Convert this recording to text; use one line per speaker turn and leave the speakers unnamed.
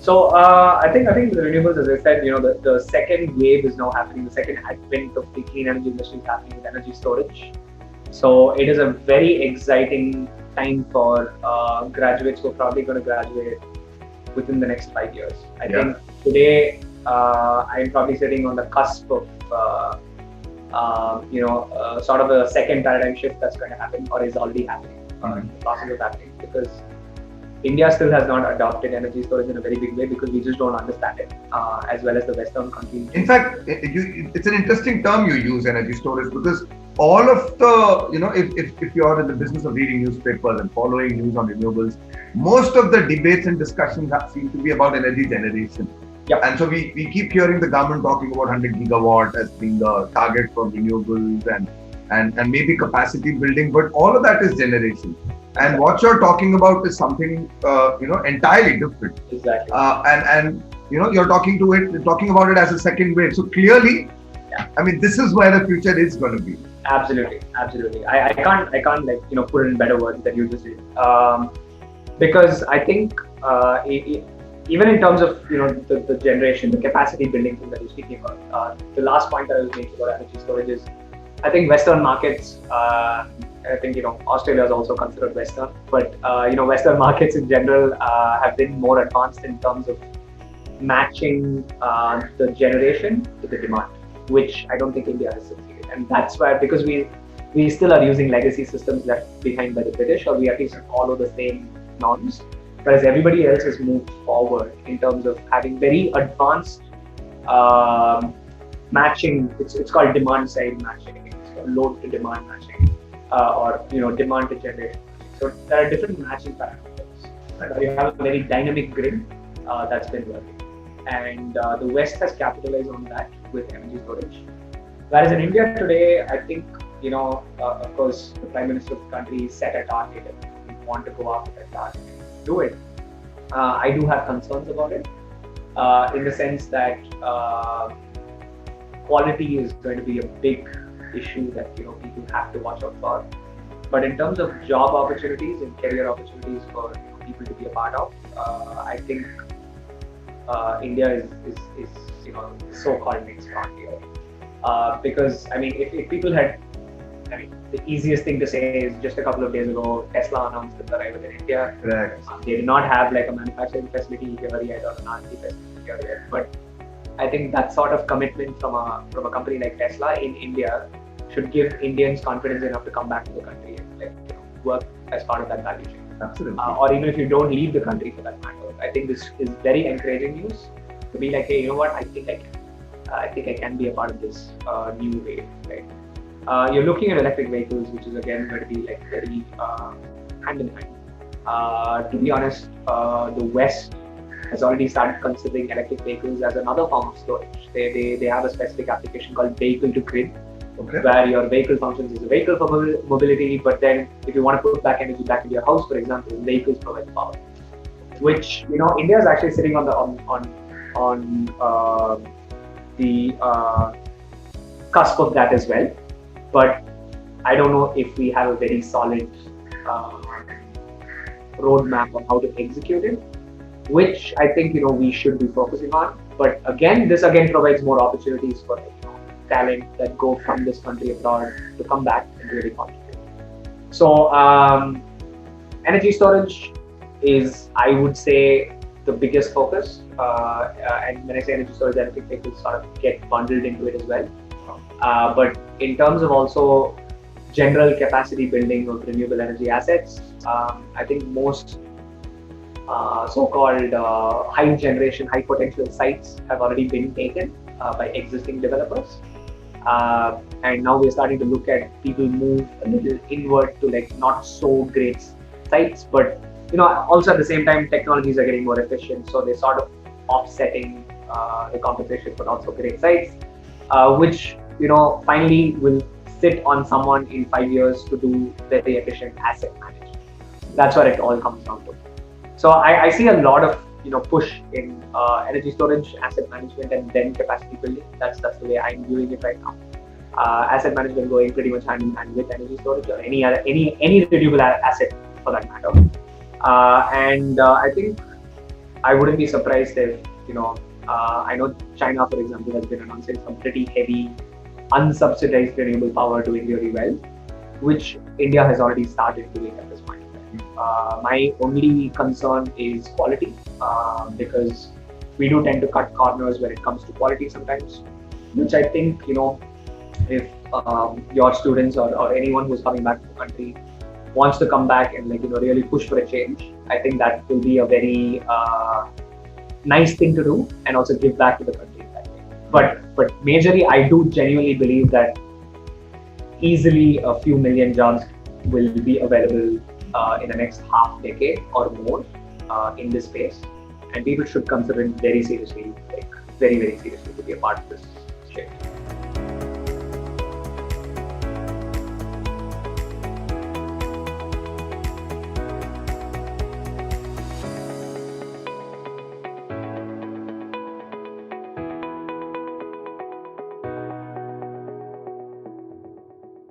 I think the renewables, as I said, the second wave is now happening. The second advent of the clean energy industry is happening with energy storage. So it is a very exciting time for graduates who are probably going to graduate within the next 5 years. I think today I'm probably sitting on the cusp of sort of a second paradigm shift that's going to happen or is already happening. The process is happening because India still has not adopted energy storage in a very big way because we just don't understand it as well as the Western countries.
In fact, it's an interesting term you use, energy storage, because all of the, if you're in the business of reading newspapers and following news on renewables, most of the debates and discussions seem to be about energy generation.
Yep.
And so we keep hearing the government talking about 100 gigawatt as being the target for renewables and maybe capacity building, but all of that is generation. And what you're talking about is something, entirely different.
Exactly.
And you're talking about it as a second wave. So clearly, I mean, this is where the future is going to be.
Absolutely. I can't put it in better words than you just did. Because I think even in terms of the generation, the capacity building thing that you're speaking about, the last point that I was making about energy storage is, I think Western markets. I think Australia is also considered Western, but Western markets in general have been more advanced in terms of matching the generation to the demand, which I don't think India has succeeded, and that's why, because we still are using legacy systems left behind by the British, or we at least follow the same norms, whereas everybody else has moved forward in terms of having very advanced matching. It's called demand side matching, it's called load to demand matching. Or demand to generation. So there are different matching parameters. Right? You have a very dynamic grid that's been working, and the West has capitalized on that with energy storage. Whereas in India today, I think of course, the Prime Minister of the country set a target and we want to go after that target and do it. I do have concerns about it in the sense that quality is going to be a big issue that people have to watch out for. But in terms of job opportunities and career opportunities for people to be a part of, I think India is so-called next frontier. Because if people had, the easiest thing to say is just a couple of days ago, Tesla announced its arrival in India.
Correct.
They did not have like a manufacturing facility here yet or an R&D facility here yet, but I think that sort of commitment from a company like Tesla in India should give Indians confidence enough to come back to the country and work as part of that value chain.
Absolutely.
Or even if you don't leave the country for that matter. I think this is very encouraging news to be like, hey, you know what? I think I can be a part of this new wave. Right? You're looking at electric vehicles, which is again going to be like very hand in hand. To be honest, the West has already started considering electric vehicles as another form of storage. They have a specific application called vehicle to grid, where your vehicle functions as a vehicle for mobility, but then if you want to put back energy back into your house, for example, vehicles provide power. Which India is actually sitting on the cusp of that as well. But I don't know if we have a very solid roadmap on how to execute it, which I think we should be focusing on. But this provides more opportunities for talent that go from this country abroad to come back and really contribute. So energy storage is, I would say, the biggest focus. And when I say energy storage, electric vehicles sort of get bundled into it as well. But in terms of also general capacity building of renewable energy assets, I think most so-called high generation, high potential sites have already been taken by existing developers. And now we're starting to look at people move a little inward to not so great sites, but also at the same time technologies are getting more efficient, so they're sort of offsetting the competition for not so great sites, which finally will sit on someone in 5 years to do very efficient asset management. That's what it all comes down to. So I see a lot of push in energy storage, asset management, and then capacity building. That's the way I'm viewing it right now. Asset management going pretty much hand in hand with energy storage or any renewable asset for that matter. And I think I wouldn't be surprised if, I know China, for example, has been announcing some pretty heavy unsubsidized renewable power doing really well, which India has already started doing at this point. My only concern is quality, because we do tend to cut corners when it comes to quality sometimes, which I think, if your students or anyone who's coming back to the country wants to come back and really push for a change, I think that will be a very nice thing to do and also give back to the country in that way. But majorly, I do genuinely believe that easily a few million jobs will be available in the next half decade or more in this space, and people should consider it very seriously, like very, very seriously, to be a part of this shift.